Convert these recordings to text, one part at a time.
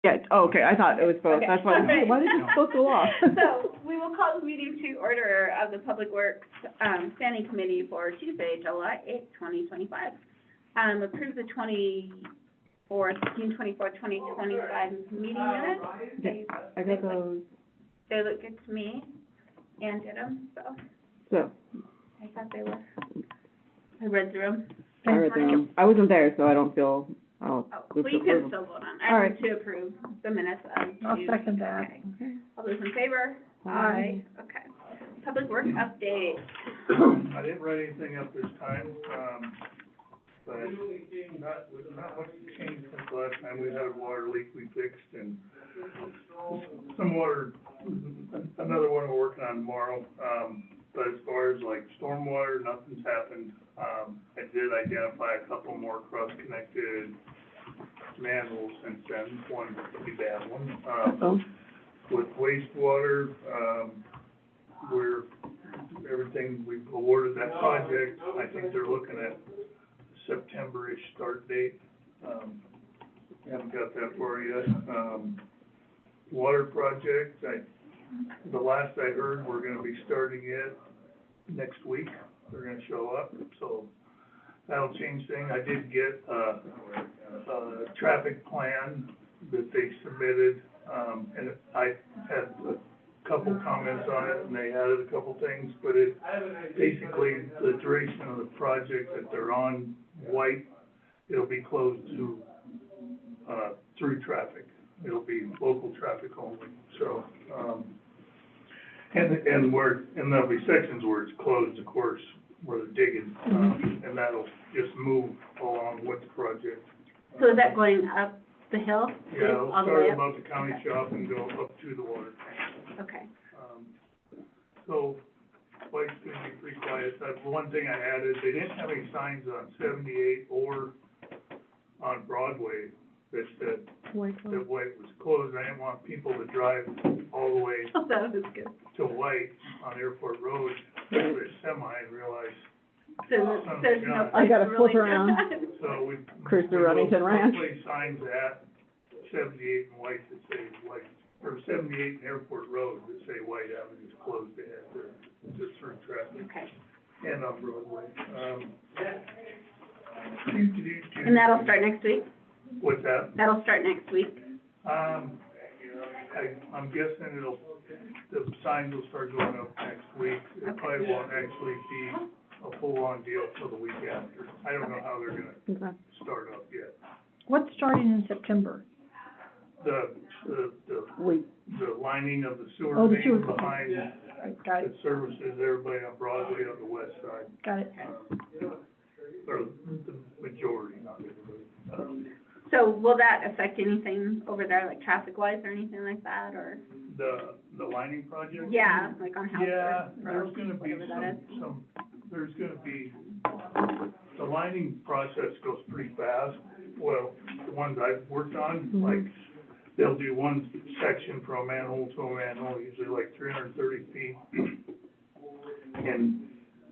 Yeah, oh, okay, I thought it was both, Okay. that's why, why did you go so long? So, we will call the meeting to order of the Public Works, Standing Committee for Tuesday, July 8th, 2025. Approve the June 24th, 2025 meeting minutes. I got those, They look good to me, and did them, so, I thought they were, I read through them. I read them, I wasn't there, so I don't feel, I'll Oh, move well, to you can approve. still vote on it. All I right. move to approve the minutes of I'll June. second that. Okay. Okay. All those in favor? Aye. Okay. Public Works update. I didn't write anything up this time, but not much changed since the last time. We had a water leak we fixed, and some water, another one we're working on tomorrow. But as far as like stormwater, nothing's happened. I did identify a couple more cross-connected manholes since then, one pretty bad one. Oh, With wastewater, we've awarded that project. I think they're looking at September-ish start date. Haven't got that far yet. Water project, the last I heard, we're gonna be starting it next week. They're gonna show up, so that'll change things. I did get a traffic plan that they submitted, and I had a couple comments on it, and they added a couple things, but it, basically, the duration of the project that they're on White, it'll be closed to, through traffic. It'll be local traffic only, so, and there'll be sections where it's closed, of course, where they're digging, and that'll just move along with the project. So is that going up the hill? Yeah, it'll All the way start up? above the county shop and go up to the water tank. Okay. So, White's gonna be pretty quiet. That's one thing I added. They didn't have any signs on 78 or on Broadway that said that White was closed. I didn't want people to drive all the way Oh, that was good. to White on Airport Road with a semi and realize, So there's no I place gotta to flip really around. drive. so we. Cruise through we will Remington Ranch. Place signs at 78 and White that say White, or 78 and Airport Road that say White Avenue is closed ahead there, just through traffic Okay. and on Broadway. And that'll start next week? What's that? That'll start next week? I'm guessing the signs will start going up next week. It probably won't actually be a full-on deal till the week after. I don't know how they're gonna okay. start up yet. What's starting in September? The lining of the sewer Oh, the main sewer. behind Got that it, services everybody on Broadway on the west side. got it. Or the majority, not everybody. So will that affect anything over there, like traffic-wise or anything like that, or? The lining project? Yeah, like on House Yeah, or there's gonna be whatever that is. there's gonna be, the lining process goes pretty fast. Well, the ones I've worked on, like, they'll do one section from a manhole to a manhole, usually like 330 feet. And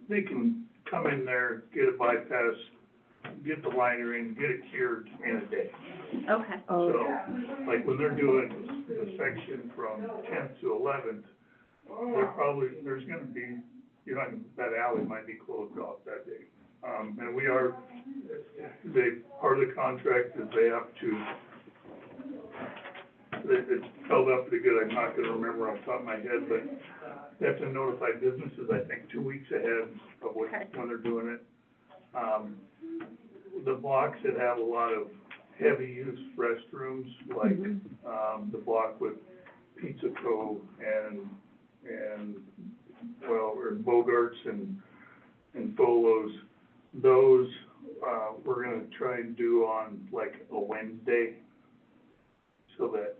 they can come in there, get a bypass, get the liner in, get it cured in a day. Okay. Oh, So, like, when they're doing the section from 10th to 11th, there's gonna be, that alley might be closed off that day. And part of the contract is they have to, it's spelled out pretty good, I'm not gonna remember off the top of my head, but they have to notify businesses, I think, 2 weeks ahead of when they're doing it. The blocks that have a lot of heavy use restrooms, like, the block with Pizza Co. and Bogarts and Folo's, those, we're gonna try and do on like a Wednesday, so that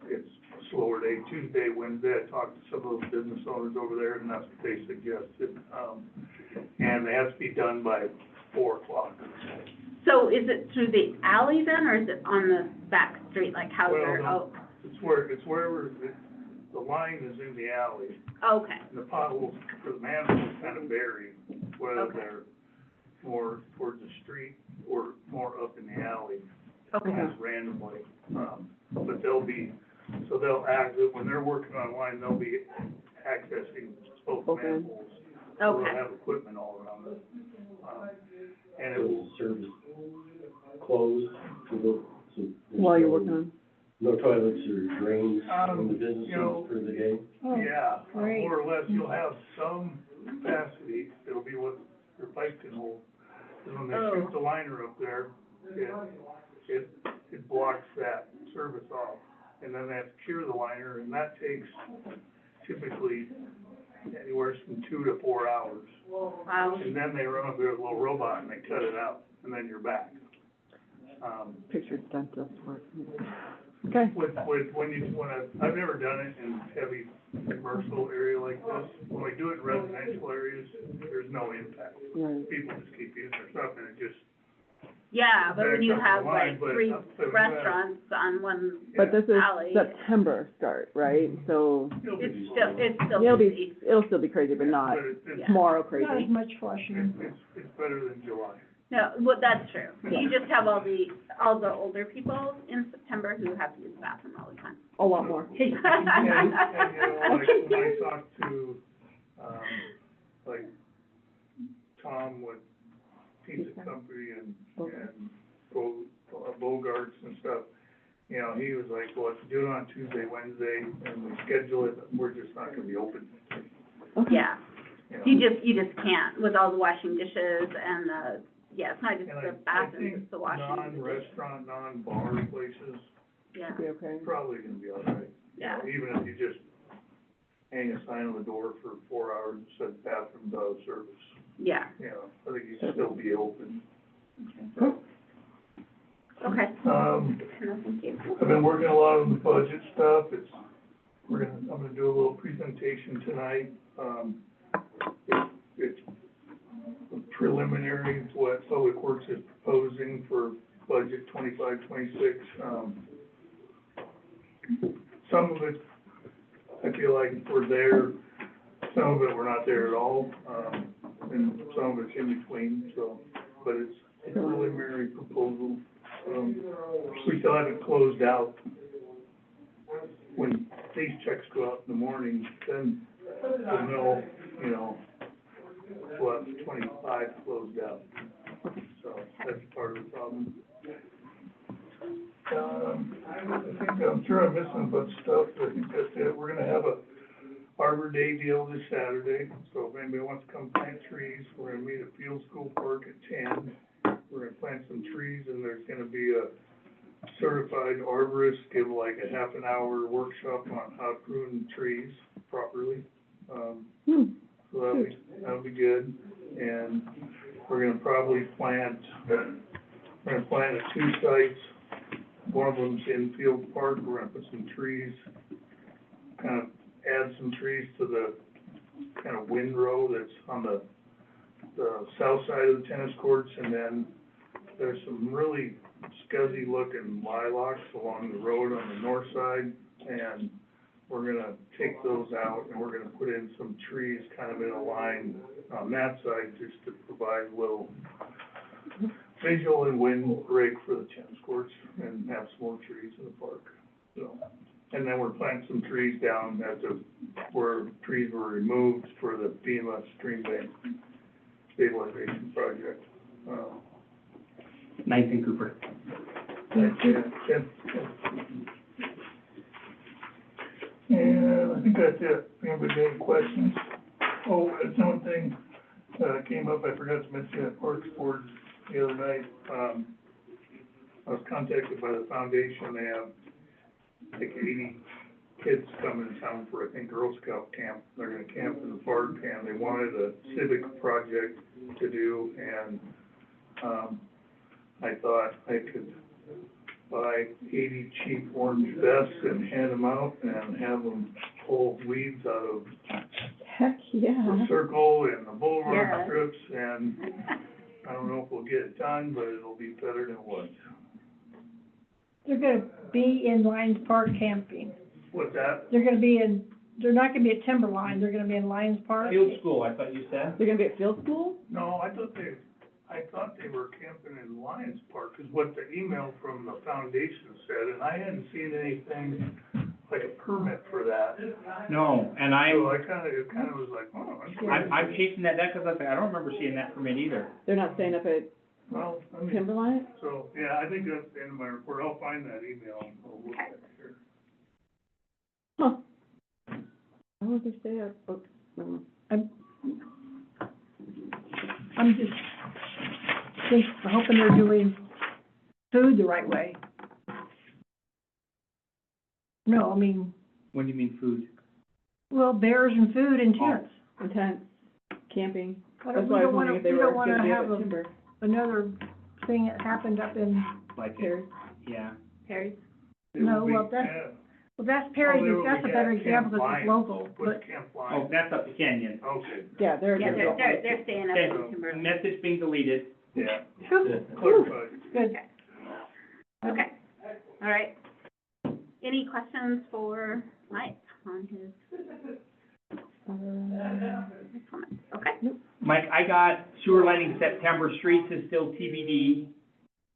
it's a slower day. Tuesday, Wednesday, I talked to some of those business owners over there, and that's what they suggested. And they have to be done by 4 o'clock. So is it through the alley then, or is it on the back street, like Hauser? Well, it's wherever, the line is in the alley, Oh, okay. and the potholes for the manholes kind of vary, whether Okay. they're more towards the street or more up in the alley, Okay. just randomly. but they'll when they're working online, they'll be accessing both Both ends. manholes. So Okay. they'll have equipment all around it. And it Was will, the service closed to the, so there's While you're no- working on, No toilets or drains in the businesses you know, for the day? Oh, yeah, great. more or less, you'll have some capacity, it'll be what your pipe can hold. And when they shoot Oh. the liner up there, it blocks that service off. And then they have to cure the liner, and that takes typically anywhere from 2 to 4 hours. Wow. And then they run up their little robot and they cut it out, and then you're back. picture dentist work. Okay. I've never done it in heavy commercial area like this. When we do it in residential areas, there's no impact. Right. People just keep using their stuff and it just, Yeah, but when you Back up have the line, like but 3 up to the restaurants on one But this is alley, September start, right? So it's still it'll busy. it'll still be crazy, but not but it's, Yeah. tomorrow Not as crazy. much flushing. it's better than July. No, well, that's true. You just have all the older people in September who have to use the bathroom all the time. A lot more. And, you know, like, when I talk to, like, Tom with Pizza Company and Bogarts and stuff, you know, he was like, well, if you do it on Tuesday, Wednesday, and we schedule it, we're just not gonna be open. Okay. Yeah, You know? you just can't with all the washing dishes and the, yeah, it's not just And the I bathroom, think it's the washing. non-restaurant, non-bar places, Yeah, Be okay. probably gonna be all right. You know, even if you just hang a sign on the door for 4 hours and said bathrooms out of service, yeah, you know, I think you'd still be open. okay. Um, No, thank you. I've been working a lot on the budget stuff, I'm gonna do a little presentation tonight, it's preliminary to what Public Works is proposing for budget 25-26. Some of it, I feel like we're there, some of it we're not there at all, and some of it's in between, so, but it's a preliminary proposal. We still haven't closed out. When these checks go out in the morning, then we'll know, you know, we'll have 25 closed out. So that's part of the problem. I'm sure I'm missing a bunch of stuff, but I think that's it. We're gonna have a Arbor Day deal this Saturday, so if anybody wants to come plant trees, we're gonna meet at Field School Park at 10. We're gonna plant some trees, and there's gonna be a certified arborist give like a half an hour workshop on how to prune trees properly. So that'll be good. And we're gonna probably plant at 2 sites. One of them's in Field Park. We're gonna put some trees, kind of add some trees to the kind of windrow that's on the south side of the tennis courts, and then there's some really scuzzy looking lilacs along the road on the north side, and we're gonna take those out, and we're gonna put in some trees kind of in a line on that side, just to provide a little visual and wind break for the tennis courts, and have some more trees in the park, so. And then we're planting some trees down at where trees were removed for the FEMA stream bank stabilization project. Ninth and Cooper. And I think that's it. Anybody got any questions? Oh, that's one thing, came up, I forgot to mention at Parks Board the other night. I was contacted by the foundation. They have like 80 kids coming to town for, I think, Girl Scout camp. They're gonna camp in the park, and they wanted a civic project to do, and, I thought I could buy 80 cheap orange vests and hand them out and have them pull weeds out of Heck, the yeah. circle and the boulevard Yeah. strips, and I don't know if we'll get it done, but it'll be better than it was. They're gonna be in Lions Park camping. What's that? They're not gonna be at Timberline, they're gonna be in Lions Park. Field School, I thought you said? They're gonna be at field school? No, I thought I thought they were camping in Lions Park, is what the email from the foundation said, and I hadn't seen anything like a permit for that. No, and So it kind of was like, oh, that's weird. I'm chasing that down, because I was like, I don't remember seeing that permit either. They're not staying up at Well, I mean, Timberline? so, yeah, I think that's the end of my report. I'll find that email and I'll look at it here. Huh. Why would they stay up? Oh, no. I'm just hoping they're doing food the right way. No, I mean, What do you mean food? well, bears and food and tents. Intense camping. I That's don't- we why I don't was wondering if they we were don't wanna gonna be up have at a- Timber. another thing that happened up in, Like, Here. yeah. Harry? It No, will be- well, that's- yeah. well, that's Perry, Oh, that's a yeah, better Camp example because Lions. it's local, What's but, Camp Oh, Lions? that's up the canyon. Okay, Yeah, they're. Yeah, they're- they're staying up Okay, in Timberland. message being deleted. yeah, Whew, clarified. good. Okay, all right. Any questions for Mike on his comments? Okay, Mike, I got sewer lining September, streets is still TBD,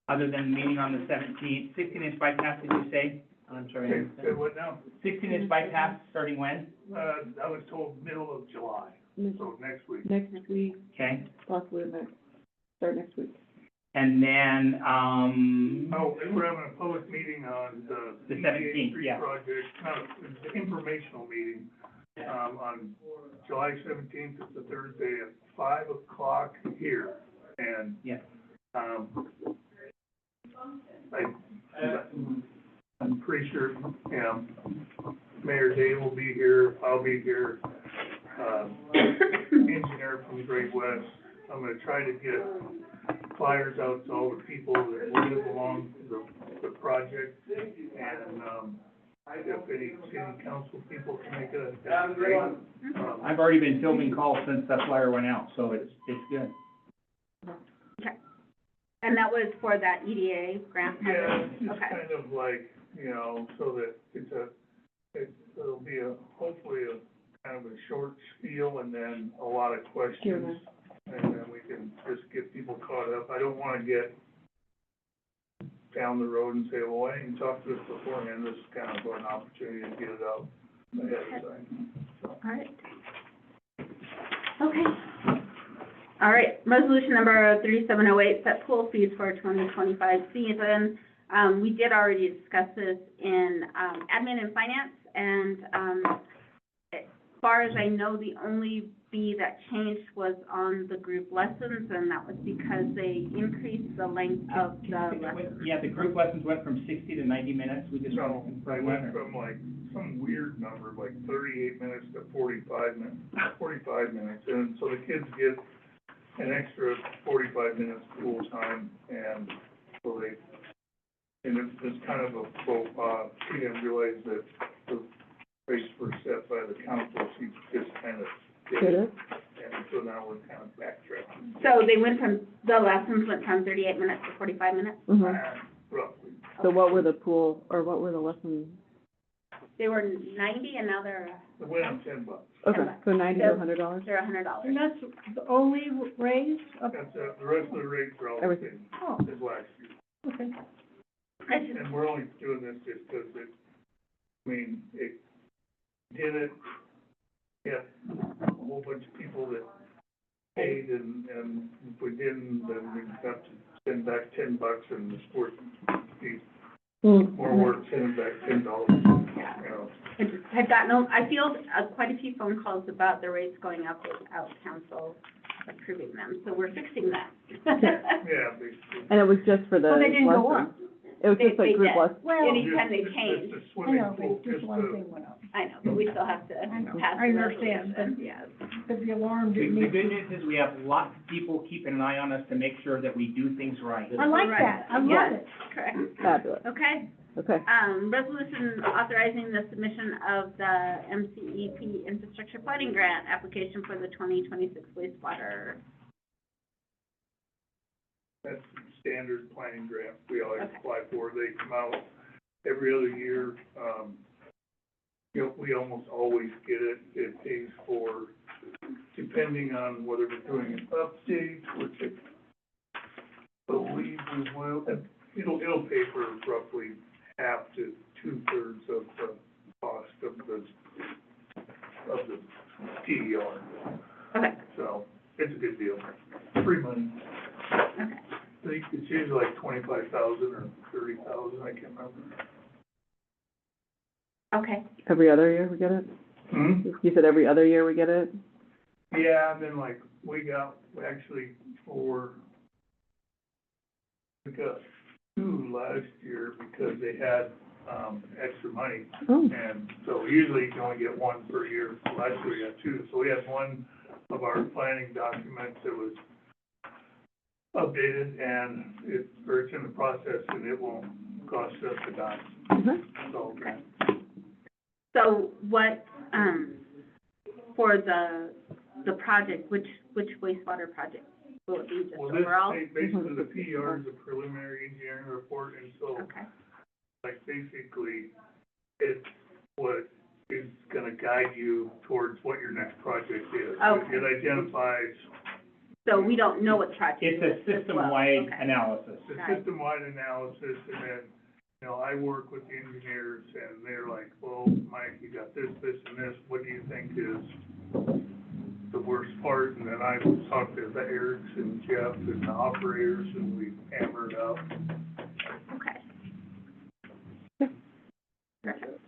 other than the meeting on the 17th. 16-inch bypass, did you say? I'm sorry. Okay, say what now? 16-inch bypass, starting when? I was told middle of July, so next week. Next week, Okay. possibly start next week. And then, Oh, and we're having a public meeting on the The CDA 17th, Street yeah. project, it's an informational meeting, on July 17th, it's a Thursday at 5 o'clock here, and, yeah. I'm pretty sure, Mayor Day will be here, I'll be here, engineer from Great West. I'm gonna try to get flyers out to all the people that live along the project, and, if any city council people can make it, that'd be great. I've already been fielding calls since that flyer went out, so it's good. okay. And that was for that EDA grant? Yeah, it's just Okay. kind of like, so that it'll be hopefully a kind of a short spiel and then a lot of questions. And then we can just get people caught up. I don't wanna get down the road and say, well, why didn't you talk to us beforehand? This is kind of an opportunity to get it out ahead of time. All right. Okay. All right, resolution number 3708, set pool fees for 2025 season. We did already discuss this in, admin and finance, and, as far as I know, the only fee that changed was on the group lessons, and that was because they increased the length of the lessons. Yeah, the group lessons went from 60 to 90 minutes, we just. So I went from like some weird number, like 38 minutes to 45 minutes. And so the kids get an extra 45 minutes pool time, and so and it's kind of a faux pas. She didn't realize that the rates were set by the council, she just kind of did Did it. it? And so now we're kind of backtracking, So they went from, the lessons went from 38 minutes to 45 minutes? Mhm. roughly. So what were the lessons? They were 90 and now they're, It went up $10. Okay, so $90 to $100? they're $100. and that's the only raise up, That's, the rest of the rates are all the Everything. same oh, as last year. okay. And we're only doing this just because it did it, yeah, a whole bunch of people that paid, and if we didn't, then we'd have to send back $10, and it's worth, be more work sending back $10, I've gotten, I feel quite a few phone calls about the rates going up without council approving them, so we're fixing that. Yeah, basically. And it was just for the Well, they didn't go lessons? up. It was just They like group did. lessons? Well, Anytime they Just- change, Just the I swimming know, pool, but just one thing went up. I know, but we still have to I know. pass I the understand, resolution, but- yes. But the alarm The didn't the need. good news is we have lots of people keeping an eye on us to make sure that we do things right. I like that, I love it. Correct. Fabulous, Okay, okay. resolution authorizing the submission of the MCEP infrastructure flooding grant application for the 2026 wastewater. that's standard planning grant we always Okay. apply for. They come out every other year. We almost always get it. It pays for, depending on whether we're doing an update, which it believe we will, and it'll pay for roughly half to two-thirds of the cost of the TDR. Okay, So, it's a good deal. Free money. okay. I think it's usually like 25,000 or 30,000, I can't remember. Okay, Every other year we get it? Hmm? You said every other year we get it? Yeah, and then like, we got two last year because they had, extra money. Oh, And so usually you can only get one per year. Last year we got two. So we had one of our planning documents that was updated and it's in the process and it won't cost us a dime. mhm. So, so what, for the project, which wastewater project? Will it be just well, this, overall? basically the PR is a preliminary engineering report, and so, Okay, like, basically, it's what is gonna guide you towards what your next project is. Okay. It identifies so we don't know what the project is It's a as well. system-wide Okay. analysis. the Got it. system-wide analysis, and then, you know, I work with the engineers, and they're like, well, Mike, you got this, this, and this, what do you think is the worst part? And then I talk to the Erics and Jeff and the operators, and we hammer it out. Okay. Perfect.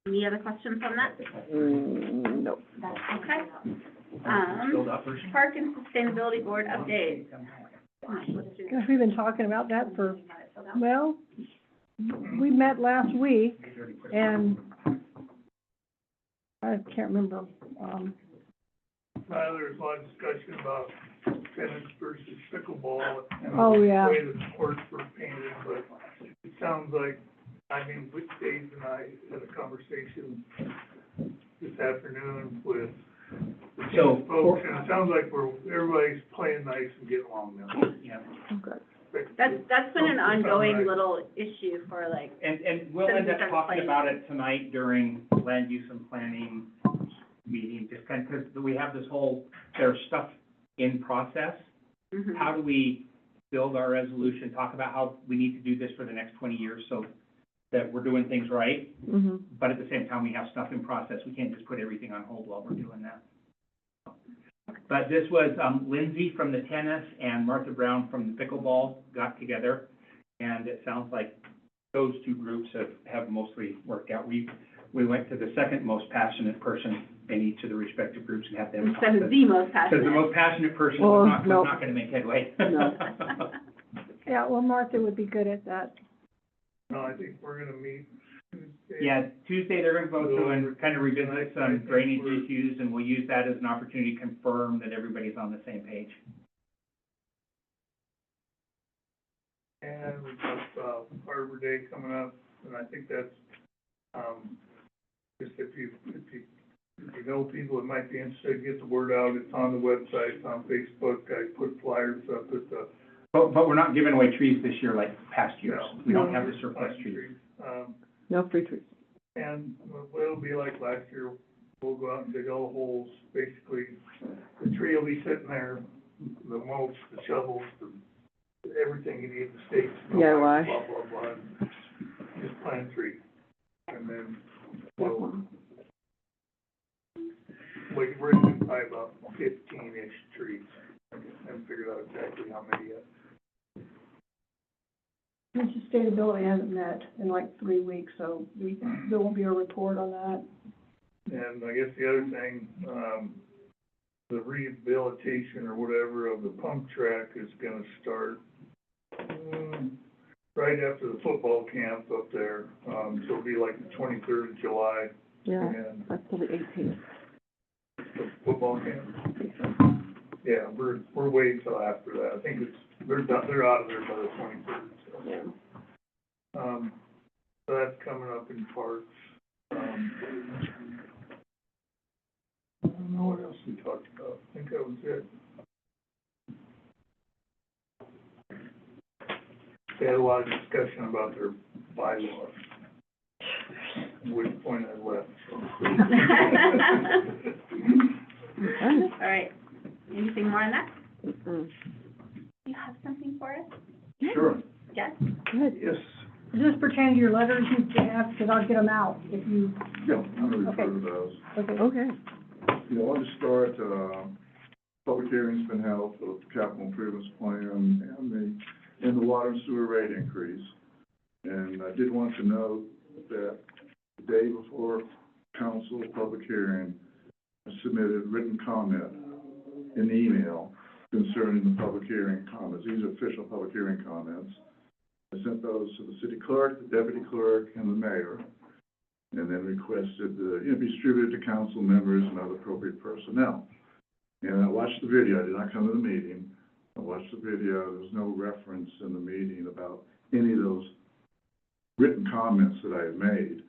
Any other questions on that? Nope. Okay. Build up version. Park and Sustainability Board update. Let's do Gosh, we've been talking about that for, well, we met last week, and I can't remember, There's a lot of discussion about tennis versus pickleball and Oh, the yeah. way the courts were painted, but it sounds like, I mean, Dave and I had a conversation this afternoon with the So, tennis folks, and it sounds like everybody's playing nice and getting along now. yeah. Okay. That's been an ongoing little issue for like, And we'll end up talking about it tonight during land use and planning meeting, just kind of, because we have this whole, there's stuff in process. mhm. How do we build our resolution, talk about how we need to do this for the next 20 years so that we're doing things right, Mhm. but at the same time, we have stuff in process. We can't just put everything on hold while we're doing that. But this was, Lindsay from the tennis and Martha Brown from the pickleball got together, and it sounds like those two groups have mostly worked out. We went to the second most passionate person in each of the respective groups and had them talk. Instead of the most Because passionate. the most passionate person Oh, was no. not gonna make headway. No. yeah, well, Martha would be good at that. No, I think we're gonna meet Tuesday. Yeah, Tuesday, they're gonna go through and kind of revisit some drainage issues, and we'll use that as an opportunity to confirm that everybody's on the same page. And we talked about Arbor Day coming up, and I think that's, just if you know people that might be interested, get the word out. It's on the website, it's on Facebook. I put flyers up at the. But we're not giving away trees this year like past years. No. We don't have the surplus trees. No free trees. And what it'll be like last year, we'll go out and dig all the holes. Basically, the tree will be sitting there, the mulch, the shovels, everything you need, the stakes. DIY. Blah, blah, blah. Just plant a tree. And then we're gonna do probably about 15-ish trees. I haven't figured out exactly how many yet. And sustainability hasn't met in like 3 weeks, so there won't be a report on that. And I guess the other thing, the rehabilitation or whatever of the pump track is gonna start, right after the football camp up there. So it'll be like the 23rd of July, Yeah, and that's till the 18th. the football camp. Yeah, we're waiting till after that. I think they're out of there by the 23rd, so. Yeah. So that's coming up in parts. I don't know what else we talked about. I think that was it. They had a lot of discussion about their bylaws. At which point I left, so. Okay. All right, anything more on that? Mm-mm. you have something for us? Sure. Yes? Good. Yes. Does this pertain to your letters you have, because I'll get them out if you, Yeah, I'm gonna refer Okay. to those. okay. Okay. You know, I want to start, public hearing's been held for the capital improvements plan and the water and sewer rate increase. And I did want to note that the day before council public hearing, I submitted written comment in email concerning the public hearing comments. These are official public hearing comments. I sent those to the city clerk, the deputy clerk, and the mayor, and then requested, be distributed to council members and other appropriate personnel. And I watched the video. I did not come to the meeting. I watched the video. There was no reference in the meeting about any of those written comments that I had made.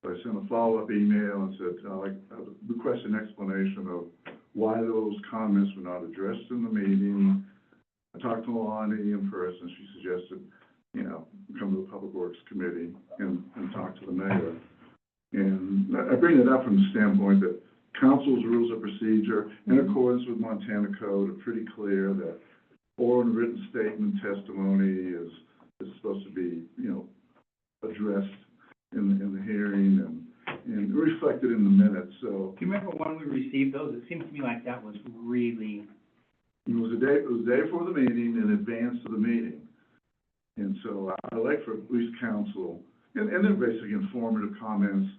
So I sent a follow-up email and said, I request an explanation of why those comments were not addressed in the meeting. I talked to Lonnie in person. She suggested, come to the Public Works Committee and talk to the mayor. And I bring it up from the standpoint that council's rules of procedure, in accordance with Montana Code, are pretty clear that oral and written statement testimony is supposed to be, addressed in the hearing and reflected in the minutes. So Do you remember when we received those? It seems to me like that was really, it was the day before the meeting, in advance of the meeting. And so I like for at least council, and they're basically informative comments.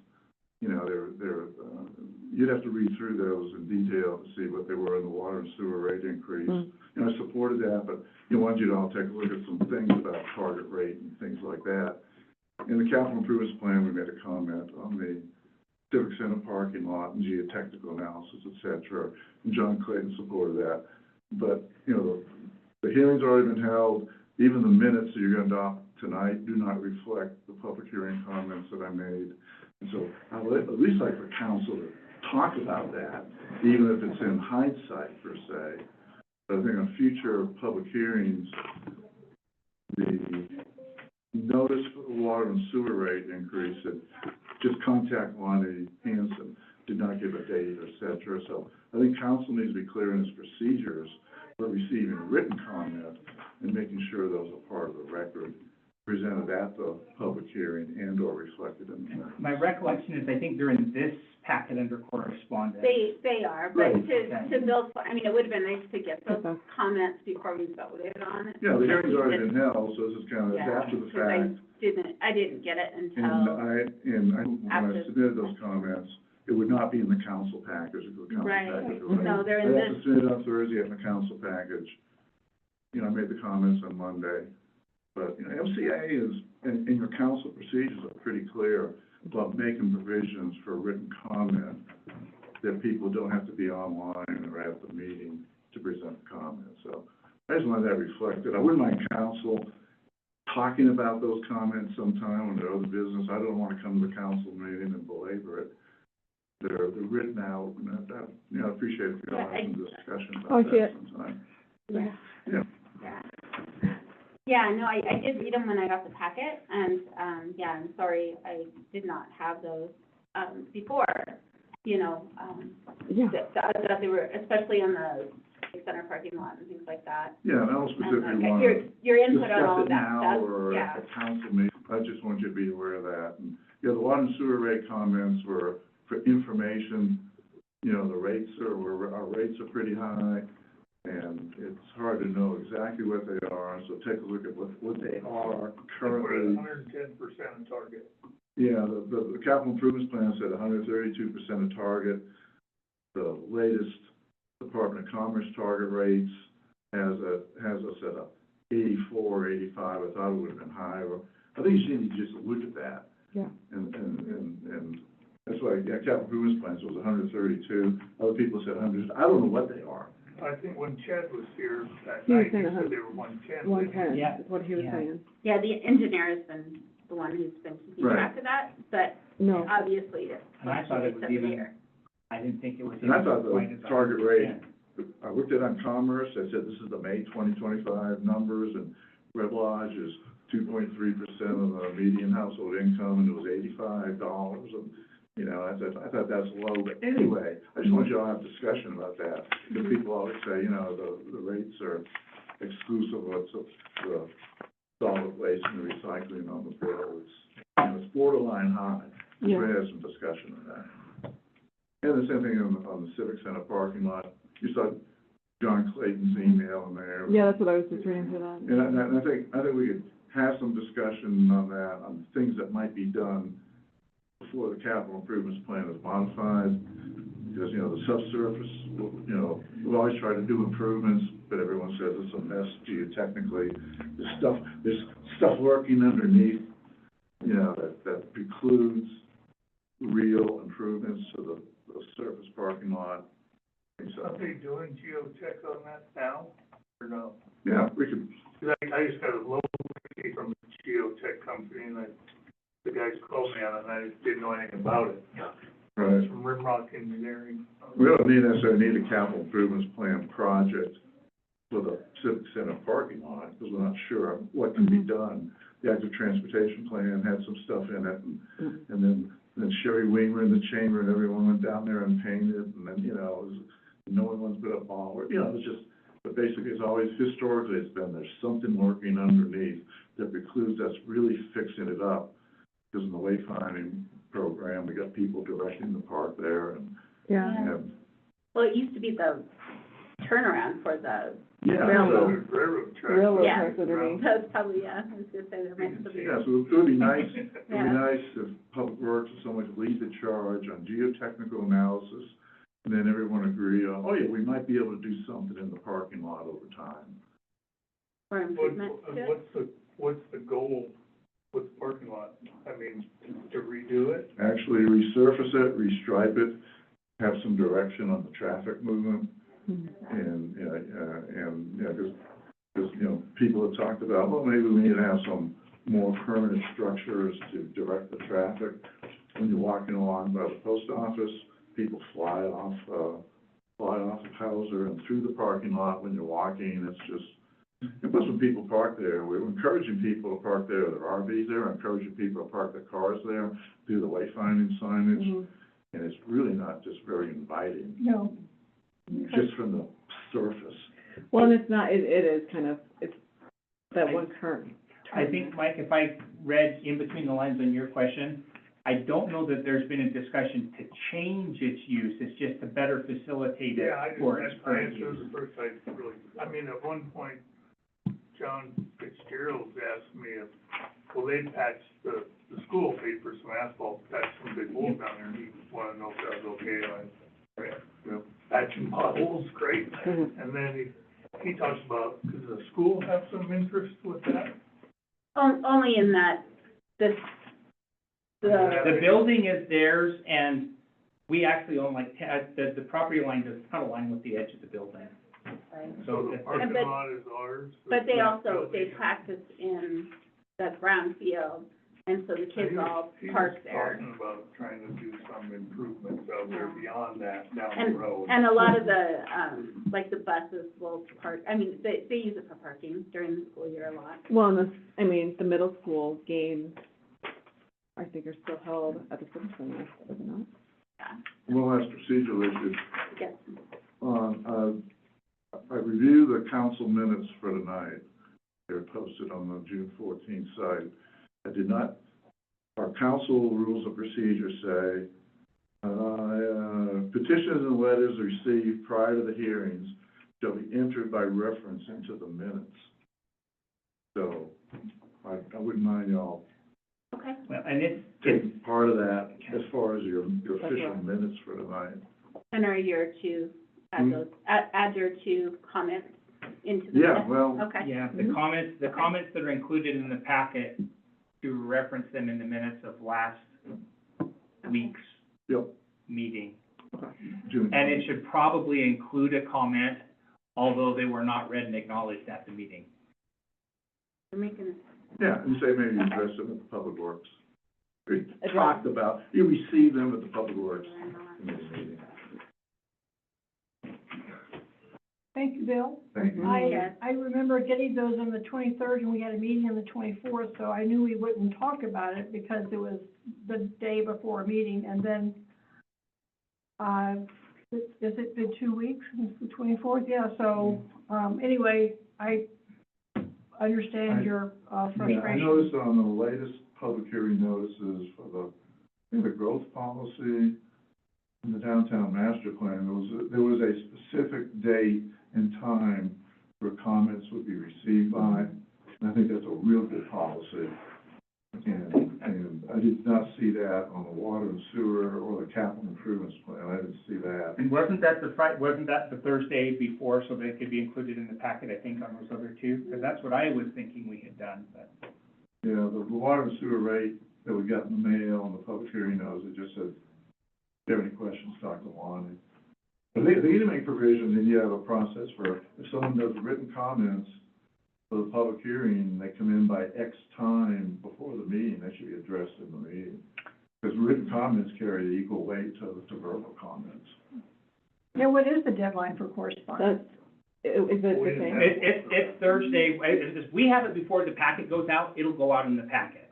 You'd have to read through those in detail to see what they were in the water and sewer rate increase. And I supported that, but I wanted you to all take a look at some things about target rate and things like that. In the capital improvements plan, we made a comment on the Civic Center parking lot and geotechnical analysis, et cetera. And John Clayton supported that. But, the hearing's already been held. Even the minutes that you're going to adopt tonight do not reflect the public hearing comments that I made. And so I would at least like for council to talk about that, even if it's in hindsight per se. But I think on future public hearings, the notice for the water and sewer rate increase, that just contact Lonnie Hanson, did not give a date, et cetera. So I think council needs to be clear in its procedures for receiving written comment and making sure those are part of the record presented at the public hearing and or reflected in the minutes. my recollection is, I think they're in this packet under correspondence. They are, but Right. to build, it would have been nice to get those Okay. comments before we voted on it. Yeah, the hearing's already been held, so this is kind of Yeah, after the 'cause fact. I didn't get it And until, when I After. submitted those comments, it would not be in the council package, the council Right. package. No, they're in I have to this. submit it on Thursday in the council package. I made the comments on Monday. But, MCA is, and your council procedures are pretty clear about making provisions for written comment, that people don't have to be online or at the meeting to present comments. So I just wanted that reflected. I wouldn't mind council talking about those comments sometime when they're other business. I don't want to come to the council meeting and belabor it. They're written out, and I appreciate if you all have some discussion Oh, about yeah. that sometime. Yeah. Yeah. Yeah, no, I did read them when I got the packet, and, I'm sorry, I did not have those, before, Yeah. that they were, especially on the center parking lot and things like that. Yeah, and I don't And specifically like, want your to input on all discuss of it that now stuff, or yeah. at the council meeting. I just want you to be aware of that. And, the water and sewer rate comments were for information. The rates our rates are pretty high, and it's hard to know exactly what they are. So take a look at what they are We're at currently. 110% of target. Yeah, the capital improvements plan said 132% of target. The latest Department of Commerce target rates has us at a 84, 85. I thought it would have been higher. I think you need to just look at that. Yeah. And that's why, capital improvements plans was 132. Other people said 100. I don't know what they are. I think when Chad was here that He was night, he saying said they were 110. 110 Yeah. is what he was Yeah. saying. Yeah, the engineer has been the one who's been keeping Right. track of that, but No. obviously it's And I thought it was fluctuates every even- year. I didn't think it was. And I thought the quite as target high. rate, I looked at it on Commerce, I said, this is the May 2025 numbers, and Red Lodge is 2.3% of the median household income, and it was $85, and, I thought that's low, but anyway, I just want you all to have discussion about that, because people always say, the rates are exclusive of what's the solid waste and the recycling on the bill. It's borderline high. Yeah. We had some discussion on that. And the same thing on the Civic Center parking lot. You saw John Clayton's email in there. Yeah, that's what I was just reading through that. And I think we could have some discussion on that, on things that might be done before the capital improvements plan is modified. Because, you know, the subsurface, you know, we've always tried to do improvements, but everyone says it's a mess geotechnically. There's stuff lurking underneath, you know, that precludes real improvements to the surface parking lot. Are they doing geotech on that now, or no? Yeah, we could, 'Cause I just got a low fee from a geotech company, and the guys called me on it, and I just didn't know anything about it. right. It's from Rimrock Engineering. We don't necessarily need a capital improvements plan project for the Civic Center parking lot, because we're not sure what can be done. The active transportation plan had some stuff in it, and then Sherry Weaver in the chamber, and everyone went down there and painted, and then, you know, it was, no one's put up all, you know, it was just, but basically, it's always, historically, it's been, there's something lurking underneath that precludes us really fixing it up. Because in the wayfinding program, we got people directing the park there, and, Yeah. and, Well, it used to be the turnaround for the, yeah. Railroad. Railroad track. Railroad Yeah. tracks underneath. that's probably, yeah, I was gonna say there might still be. Yeah, so it would be nice, it'd be Yeah. nice if Public Works or someone could lead the charge on geotechnical analysis, and then everyone agree on, oh yeah, we might be able to do something in the parking lot over time. Or improvement to it. What's the goal with the parking lot? I mean, to redo it? Actually resurface it, restripe it, have some direction on the traffic movement, and, because, you know, people have talked about, well, maybe we need to have some more permanent structures to direct the traffic. When you're walking along by the post office, people fly off of Hauser and through the parking lot when you're walking. It's just, and plus when people park there, we're encouraging people to park there, their RVs there, encouraging people to park their cars there, do the wayfinding signage, and it's really not just very inviting, No. just from the surface. Well, and it's not, it is kind of, it's that one current. I think, Mike, if I read in between the lines on your question, I don't know that there's been a discussion to change its use, it's just to better facilitate it Yeah, for its I current answered use. the first, I mean, at one point, John Fitzgerald asked me if, well, they'd patch the school paid for some asphalt, patch some big holes down there, and he wanted to know if that was okay, and I, you know, patching potholes, great. And then he talks about, does the school have some interest with that? Only in that, The building is theirs, and we actually own like, the property line does not align with the edge of the building. So the parking but- lot is ours? But they also, they practice in the brown field, and so the kids all park there. He was talking about trying to do some improvements out there beyond that, down the road. And a lot of the, like the buses will park, I mean, they use it for parking during the school year a lot. Well, and the middle school games, I think, are still held at the Civic Center, is it not? One last procedural issue. Yes. I reviewed the council minutes for tonight. They're posted on the June 14th site. I did not, our council rules of procedure say, petitions and letters received prior to the hearings shall be entered by reference into the minutes. So, I wouldn't mind y'all Okay. Well, and it's, taking part of that as far as your official minutes for tonight. And are you to add those, add your two comments into the Yeah, minutes? well, Okay. yeah, the comments that are included in the packet, to reference them in the minutes of last week's yep, meeting. June. And it should probably include a comment, although they were not read and acknowledged at the meeting. We're making, Yeah, and say maybe you address them at the Public Works. We Address. talked about, you receive them at the Public Works committee meeting. Thank you, Bill. Thank you. I remember getting those on the 23rd, and we had a meeting on the 24th, so I knew we wouldn't talk about it because it was the day before a meeting, and then, has it been 2 weeks since the 24th? Yeah, so, anyway, I understand your Yeah, I frustration. noticed on the latest public hearing notices for the, I think the growth policy and the downtown master plan, there was a specific date and time where comments would be received by, and I think that's a real good policy. And I did not see that on the water and sewer or the capital improvements plan, I didn't see that. And wasn't that the Thursday before, so that it could be included in the packet, I think, on those other two? Because that's what I was thinking we had done, but. Yeah, the water and sewer rate that we got in the mail and the public hearing notice, it just said, if you have any questions, talk to Lonnie. But they need to make provisions, and you have a process for, if someone does written comments for the public hearing, they come in by X time before the meeting, they should be addressed in the meeting. Because written comments carry equal weight to verbal comments. Now, what is the deadline for correspondence? Is it the same? It's Thursday, if we have it before the packet goes out, it'll go out in the packet.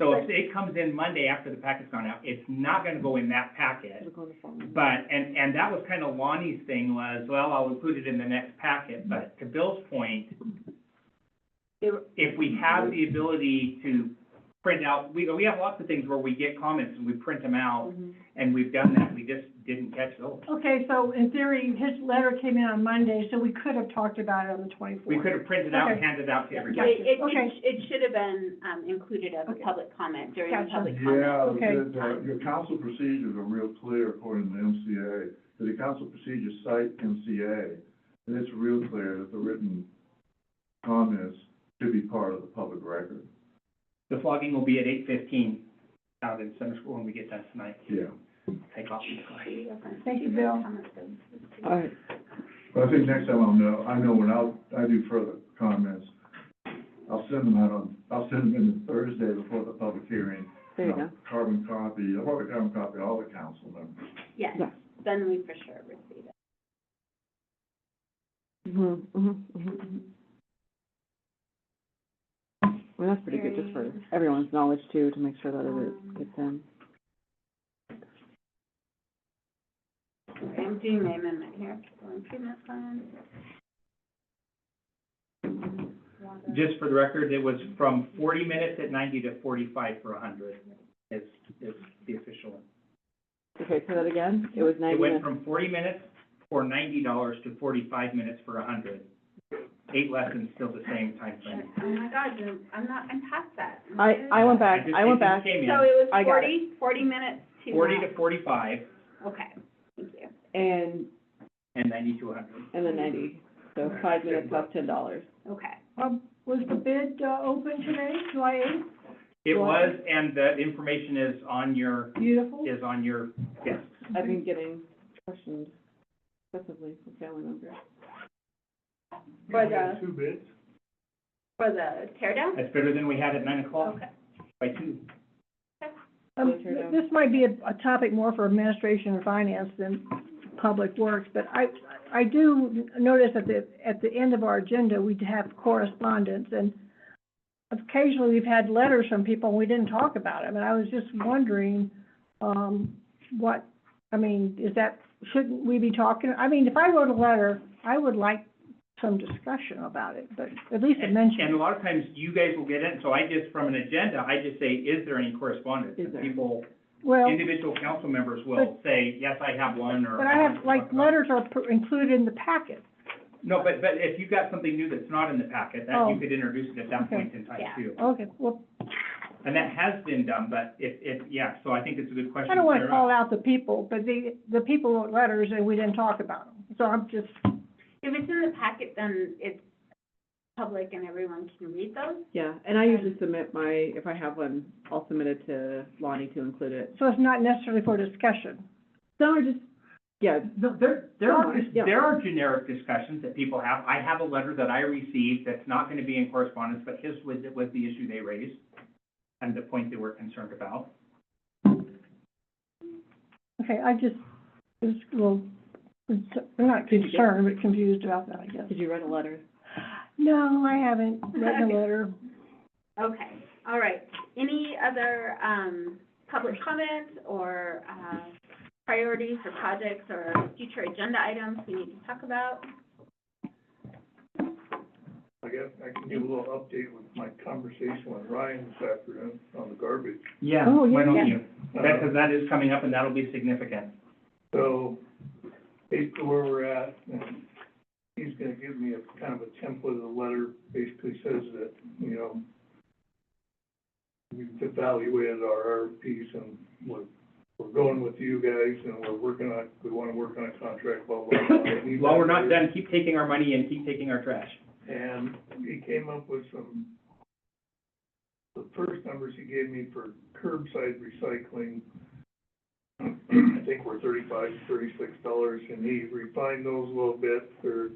So if it comes in Monday after the packet's gone out, it's not gonna go in that packet. It'll go on the phone. But, and that was kind of Lonnie's thing was, well, I'll include it in the next packet, but to Bill's point, if we have the ability to print out, we have lots of things where we get comments and we print them out, Mhm. and we've done that, we just didn't catch those. Okay, so in theory, his letter came in on Monday, so we could have talked about it on the 24th. We could have printed out and Okay. handed out to It, everybody. Okay. it should have been, included as a Okay. public comment during the Gotcha. public comment. Yeah, Okay. your council procedures are real clear according to the MCA. The council procedures cite MCA, and it's real clear that the written comments should be part of the public record. The flogging will be at 8:15 out in Center School when we get done tonight. Yeah. Take off. Thank you, Bill. All right, But I think next time I know when I do further comments, I'll send them in Thursday before the public hearing. there you go. Carbon copy, I'll probably carbon copy all the council members. Yes, Yeah. then we for sure receive it. Well, that's pretty good, just for everyone's knowledge too, to make sure that it gets in. I'm doing my amendment here, capital improvement plan. Just for the record, it was from 40 minutes at 90 to 45 for 100, is the official one. Okay, say that again, it was 90 It went minutes. from 40 minutes for $90 to 45 minutes for 100. 8 lessons, still the same time frame. Oh my God, I'm past that. I went back, It just- I went it just back, came in. So it was I got 40 minutes to. 40 to 45 Okay, thank you. and and 90 to 100. then 90, so 5 minutes less $10. Okay. Was the bid, open today, July 8th? It was, and the information is on your Beautiful. desk. I've been getting questioned excessively from family members. For We had the, 2 bids. for the tear down? That's better than we had at 9 o'clock Okay. by 2. This might be a topic more for administration and finance than public works, but I do notice at the end of our agenda, we have correspondence, and occasionally we've had letters from people, and we didn't talk about them, and I was just wondering, shouldn't we be talking, if I wrote a letter, I would like some discussion about it, but at least a mention. And a lot of times you guys will get it, so I just, from an agenda, I just say, is there any correspondence? Is And there? people, Well, individual council members will say, yes, I have one, or. but I have, like, letters are included in the packet. No, but if you've got something new that's not in the packet, that you Oh. could introduce it at that Okay. point in time Yeah. too. Okay, well, And that has been done, but yeah, so I think it's a good question. I don't want to clear call up. out the people, but the people wrote letters and we didn't talk about them. So I'm just, If it's in the packet, then it's public and everyone can read those? Yeah, and I usually submit if I have one, I'll submit it to Lonnie to include it. so it's not necessarily for discussion. Some are just, yeah, No, there Yeah. are generic discussions that people have. I have a letter that I received that's not gonna be in correspondence, but his was the issue they raised and the point they were concerned about. Okay, I just was a little, I'm not Did you get- concerned, but confused about that, I guess. did you write a letter? No, I haven't written a letter. Okay, all right. Any other, public comments or, priorities or projects or future agenda items we need to talk about? guess I can give a little update with my conversation with Ryan this afternoon on the garbage. Yeah, Oh, why yeah, don't yeah. you? Because that is coming up and that'll be significant. So, basically where we're at, and he's gonna give me a kind of a template of the letter, basically says that, you know, we've evaluated our RFPs and we're going with you guys and we wanna work on a contract, blah, blah, blah. While we're not done, keep taking our money and keep taking our trash. And he came up with the first numbers he gave me for curbside recycling, I think were $35, $36, and he refined those a little bit. They're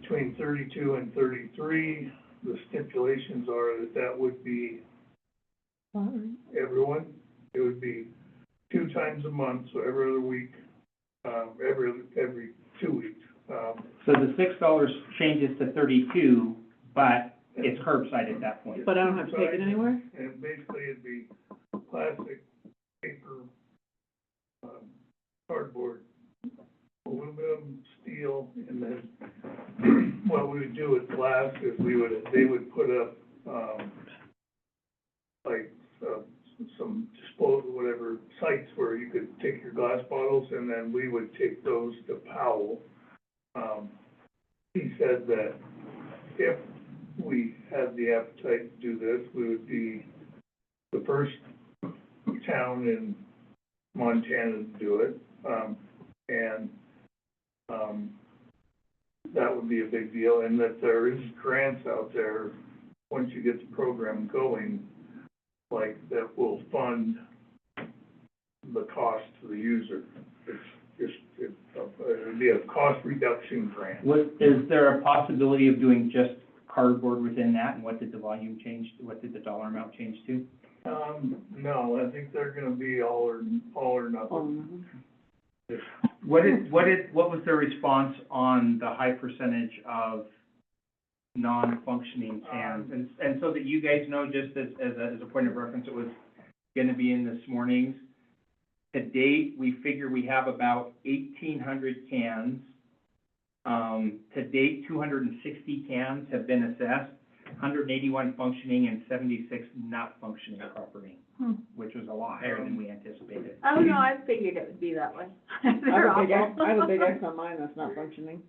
between 32 and 33. The stipulations are that would be everyone. It would be 2 times a month, so every other week, every 2 weeks. So the $6 changes to 32, but it's curbside at that point. But I don't have to take it anywhere? And basically it'd be plastic, paper, cardboard, aluminum, steel, and then what we would do with glass is they would put up, some disposal, whatever, sites where you could take your glass bottles, and then we would take those to Powell. He said that if we had the appetite to do this, we would be the first town in Montana to do it, that would be a big deal, and that there is grants out there, once you get the program going, like, that will fund the cost to the user. It'd be a cost reduction grant. Is there a possibility of doing just cardboard within that, and what did the volume change, what did the dollar amount change to? No, I think they're gonna be all or nothing. What was the response on the high percentage of non-functioning cans? And so that you guys know, just as a point of reference, it was gonna be in this morning's. To date, we figure we have about 1,800 cans. To date, 260 cans have been assessed, 181 functioning and 76 not functioning properly, which was a lot higher than we anticipated. Oh, no, I figured it would be that way. They're I awful. have a big X on mine that's not functioning,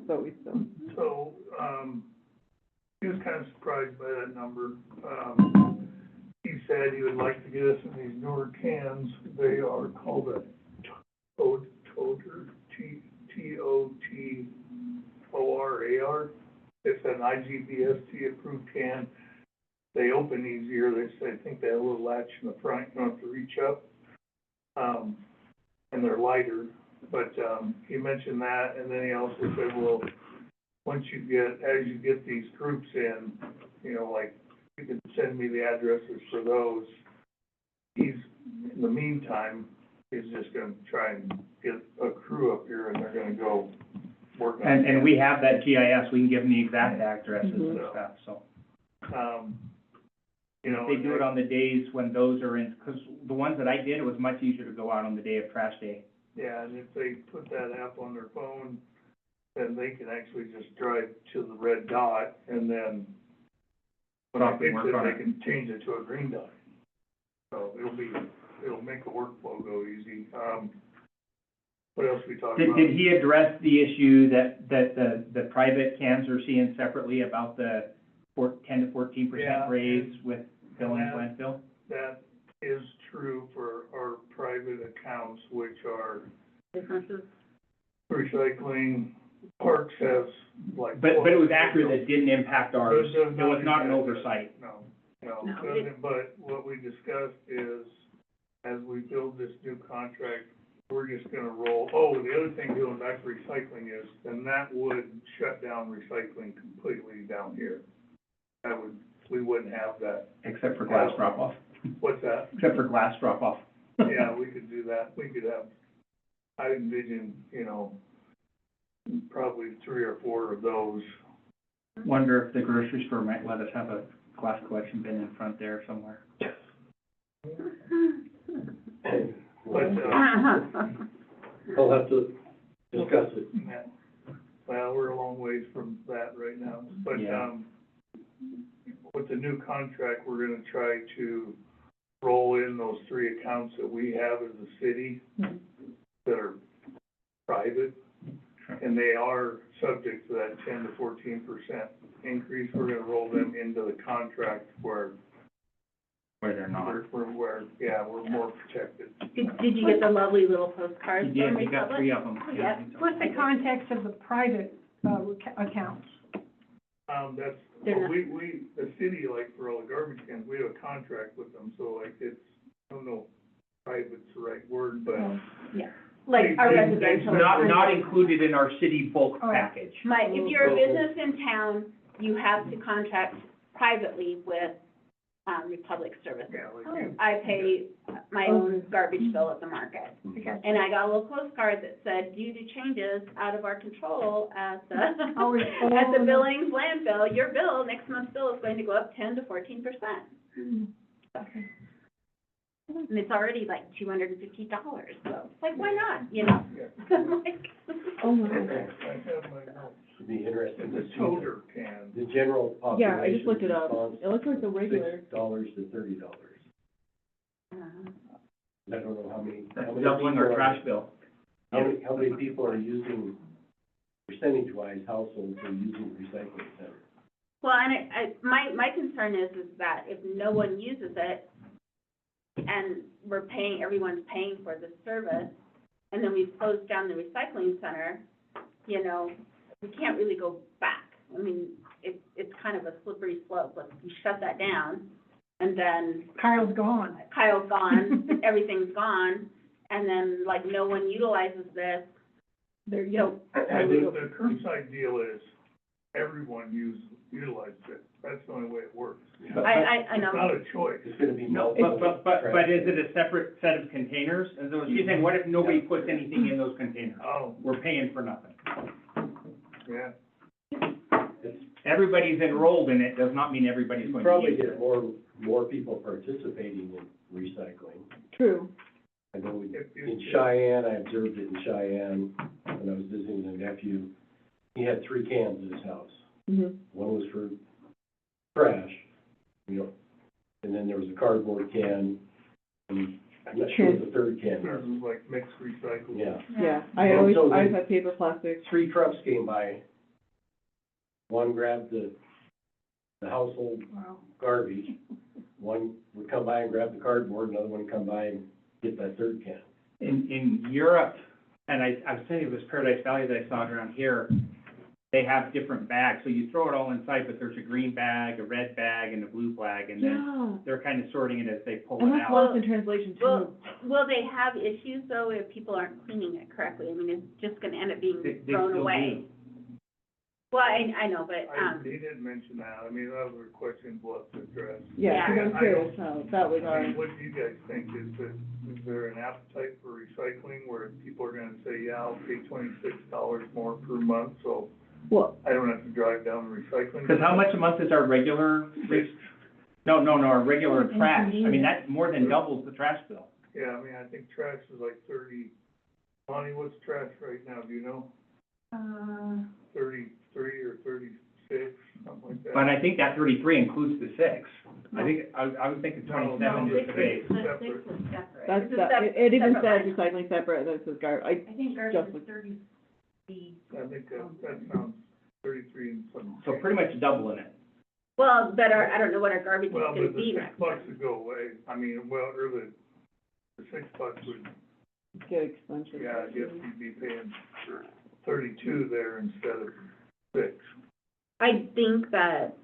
but we still. So, he was kind of surprised by that number. He said he would like to get us in these newer cans. They are called a Toter, T-O-T-O-R-A-R. It's an IGBST approved can. They open easier. They say, I think they have a little latch in the front, you don't have to reach up. And they're lighter, but, he mentioned that, and then he also said, well, as you get these groups in, you know, like, you can send me the addresses for those. In the meantime, he's just gonna try and get a crew up here, and they're gonna go work on it. And we have that GIS, we can give them the exact addresses and Mhm. stuff, so. You know. They do it on the days when those are in, because the ones that I did, it was much easier to go out on the day of trash day. Yeah, and if they put that app on their phone, then they can actually just drive to the red dot, and then when I Stop and fix work it, on they it. can change it to a green dot. So it'll make the workflow go easy. What else we talked about? Did he address the issue that the private cans are seeing separately about the 10 to 14% Yeah. raise with filling Yeah. landfill? That is true for our private accounts, which are Differences. recycling. Parks has like. But it was accurate, it didn't impact ours. It does It was not an impact us. oversight. No, No, it doesn't, but what we discussed is, as we build this new contract, we're just gonna roll, the other thing going back to recycling is, then that would shut down recycling completely down here. We wouldn't have that. Except for glass drop-off. What's that? Except for glass drop-off. Yeah, we could do that. We could have, I envision, you know, probably 3 or 4 of those. Wonder if the grocery store might let us have a glass collection bin in front there somewhere. But, I'll have to discuss it. yeah. Well, we're a long ways from that right now, but, Yeah. with the new contract, we're gonna try to roll in those 3 accounts that we have as a city that are private, and they are subject to that 10 to 14% increase. We're gonna roll them into the contract where they're not. we're more protected. Did you get the lovely little postcards You from did, you got Republic? 3 of them. Yep. What's the context of the private, accounts? That's, They're not- we, the city, like for all the garbage cans, we have a contract with them, so like it's, I don't know, private's the right word, but Like our They- residential. Not included in our city bulk All right. package. If you're a business in town, you have to contract privately with, Republic Services. yeah, like you. I pay my own garbage bill at the market. Okay. And I got a little postcard that said, due to changes out of our control at the, Oh, at the Billings landfill, your bill, next month's bill is going to go up 10 to 14%. Okay. And it's already like $250, so it's like, why not, you know? Like, Oh, my. I have my notes. It'd be interesting to It's a see toter can. the general Yeah, population I just looked it up. response, It looks like the regular. $6 to $30. I don't know how many Doubling our people trash are, bill. how many people are using, percentage-wise, households are using recycling centers. well, and my concern is that if no one uses it, and everyone's paying for the service, and then we've closed down the recycling center, you know, we can't really go back. I mean, it's kind of a slippery slope. Like, you shut that down, and then Kyle's gone. Kyle's gone, everything's gone, and then, like, no one utilizes this. There you So, The curbside deal is everyone utilizes it. That's the only way it works. I It's know. not a choice. It's gonna be No, multiple. but is it a separate set of containers? And so she's saying, what if nobody puts anything in those containers? Oh, We're paying for nothing. yeah. Everybody's enrolled in it, does not mean everybody's You going to probably use get it. more people participating in recycling. True. I know If you- in Cheyenne, I observed it in Cheyenne, when I was visiting a nephew, he had 3 cans at his house. Mm-hmm. One was for trash, you know, and then there was a cardboard can, and I'm not sure what the third can There's was. like mixed recycling. Yeah. Yeah, And so I always they- have paper, plastic. 3 trucks came by. One grabbed the household Wow. garbage. One would come by and grab the cardboard, another one would come by and get that third can. In Europe, and I was thinking it was Paradise Valley that I saw it around here, they have different bags. So you throw it all inside, but there's a green bag, a red bag, and a blue bag, and then Yeah, they're kind of sorting it as they pull and it that's out. lost in translation too. Will they have issues, though, if people aren't cleaning it correctly? I mean, it's just gonna end up being They thrown still away. do. Well, I know, but, He didn't mention that. I mean, that was a question we'll have to address. Yeah, 'cause Yeah, I'm I curious how that was I our, mean, what do you guys think? Is there an appetite for recycling where people are gonna say, yeah, I'll pay $26 more per month, so well, I don't have to drive down the recycling? Because how much a month is our regular, our regular Oh, trash? I mean, inconvenient. that more than doubles the trash bill. Yeah, I mean, I think trash is like 30, Bonnie, what's trash right now, do you know? 33 or 36, something like that. But I think that 33 includes the 6. I think, I was thinking 27 No, is the base. the 6 was separate. that's, It's a it even separate says line. recycling separate, and then it says I think just looked- 30. I think that sounds 33 and some. So pretty much doubling it. Well, but I don't know what our garbage is Well, gonna but the be $6 next month. would go away. I mean, well, or the $6 would, get extension. yeah, I guess you'd be paying 32 there instead of 6. I think that,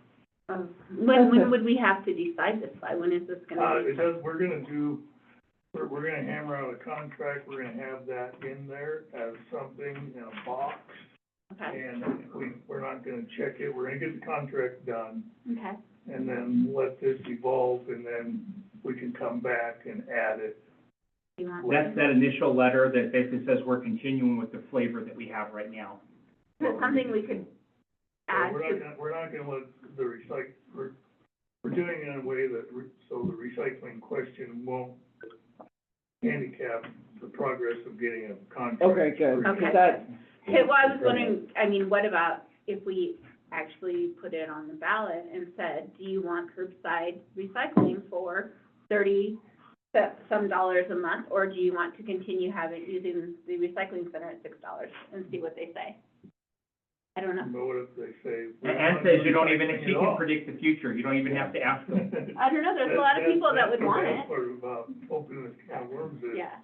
when would we have to decide this by? When is this gonna be? It does, we're gonna hammer out a contract, we're gonna have that in there as something in a box. Okay, And we're not gonna check it, we're gonna get the contract done, okay. and then let this evolve, and then we can come back and add it. You want- That's that initial letter that basically says we're continuing with the flavor that we have right now. That's something we could add We're to, not gonna let the we're doing it in a way that, so the recycling question won't handicap the progress of getting a contract. Okay, good, Okay. because that, okay, well, I was wondering, I mean, what about if we actually put it on the ballot and said, do you want curbside recycling for some dollars a month, or do you want to continue using the recycling center at $6 and see what they say? I don't know. But what if they say? Ann says you don't even, she can predict the future, you don't even have to ask them. I don't know, there's a lot of people that would want That's it. the best part about opening this can of worms is Yeah.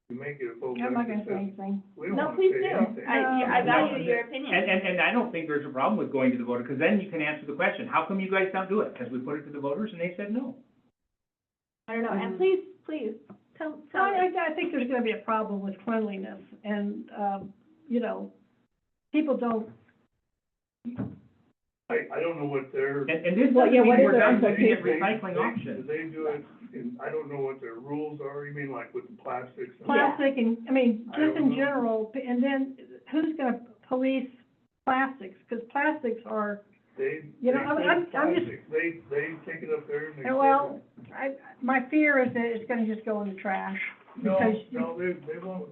you make it a vote. I'm not gonna say anything. We don't No, wanna please say do. anything. I value your opinion. And I don't think there's a problem with going to the voter, because then you can answer the question, how come you guys don't do it? Because we put it to the voters and they said no. I don't know, and please, tell I think there's gonna be a problem with cleanliness, and, you know, people don't, I don't know what their. And this Well, doesn't yeah, mean what is we're their done looking at expectation? recycling options. Do they do it in, I don't know what their rules are, you mean like with the plastics? and- plastic and, I mean, I just don't in know. general, and then who's gonna police plastics? Because plastics are, They, You know, they I'm take just- plastic, they take it up there and they. well, my fear is that it's gonna just go in the trash. No, because you- no, they won't,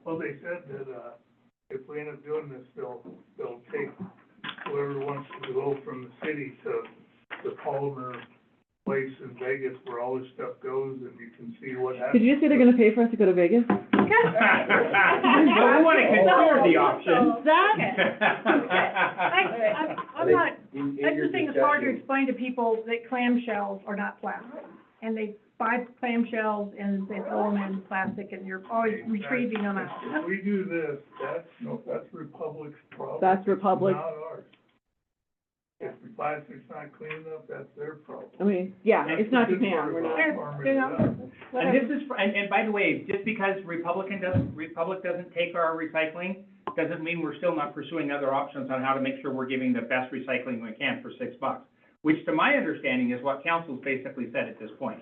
well, they said that, if we end up doing this, they'll take whoever wants to go from the city to the Palmer place in Vegas where all this stuff goes and you can see what happens. Did you just say they're gonna pay for us to go to Vegas? Well, we want to consider the option. I'm not, I just think it's hard to explain to people that clamshells are not plastic. And they buy clamshells and they throw them in plastic and you're always retrieving them out. If we do this, that's Republic's problem. That's Republic. Not ours. If the plastic's not clean enough, that's their problem. I mean, yeah, it's not That's the good Japan, part we're about not. farmers You know, out. And whatever. this is, and by the way, just because Republic doesn't take our recycling, doesn't mean we're still not pursuing other options on how to make sure we're giving the best recycling we can for $6, which to my understanding is what council's basically said at this point.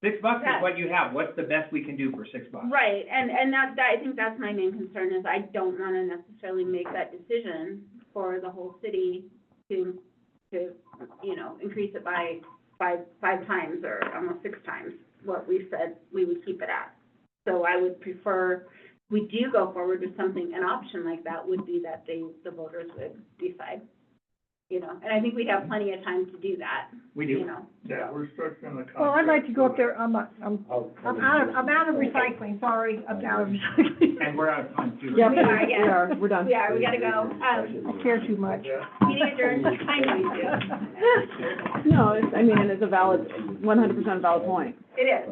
$6 Yes. is what you have, what's the best we can do for $6? Right, and that, I think that's my main concern, is I don't wanna necessarily make that decision for the whole city to, you know, increase it by five times or almost 6 times what we said we would keep it at. So I would prefer, if we do go forward with something, an option like that would be that the voters would decide, you know, and I think we'd have plenty of time to do that, We you do. know. Yeah, we're structuring the contract. Well, I'd like to go up there, I'm out of recycling. recycling, sorry, I'm out of recycling. And we're out of time too. Yep, We are, yeah. we're done. We gotta go, I care too much. Yeah. meeting adjourned, I know you do. No, it's, I mean, and it's a valid, 100% valid point. It is.